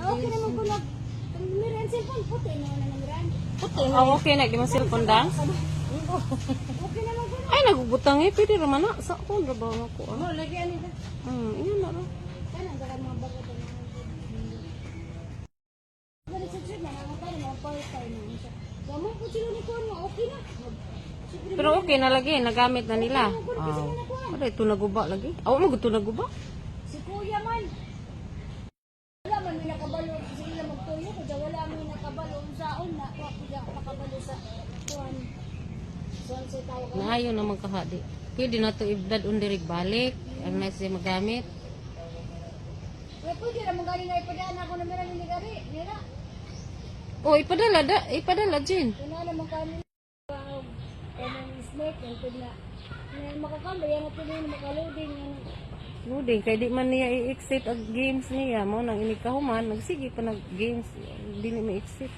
Okay naman ko nag... Miran cellphone, puti na naman miran. Puti na. Oh, okay na. Di mo cellphone dance? Okay naman ko na. Ay, nagubutang eh. Pwede naman na. Sa ako, trabaho ako. Ano, lagi ano ito? Iyan na rin. Kaya nang mga bago ito. Ganit sa trip na, mga tayo, mga part-time na siya. Gamay po sila ni Kuan nga, okay na. Pero okay na lagi. Nagamit na nila. Ano, ito naguba lagi. Ako mo, ito naguba. Si Kuya man. Wala man may nakabalo. Sila magtuyo ko dyan. Wala may nakabalo. Saon na. Wala nakabalo sa Kuan. Kuan sa tao ka. Naayo na magkahadi. Pwede na ito ibdad undirig balik. Ang nice siya magamit. Wala pwede na mong galing na ipadaan ako na meron ni Gari. Nira. Oh, ipadala, Jen. Kaya naman kami. Kanang snake. Ang pwede na. Makakamba. Yan natin yung makaloading. Loading, kaya di man niya i-exit ang games niya mo. Nang inikahuman, nagsige pa nag-games. Hindi niya ma-exit.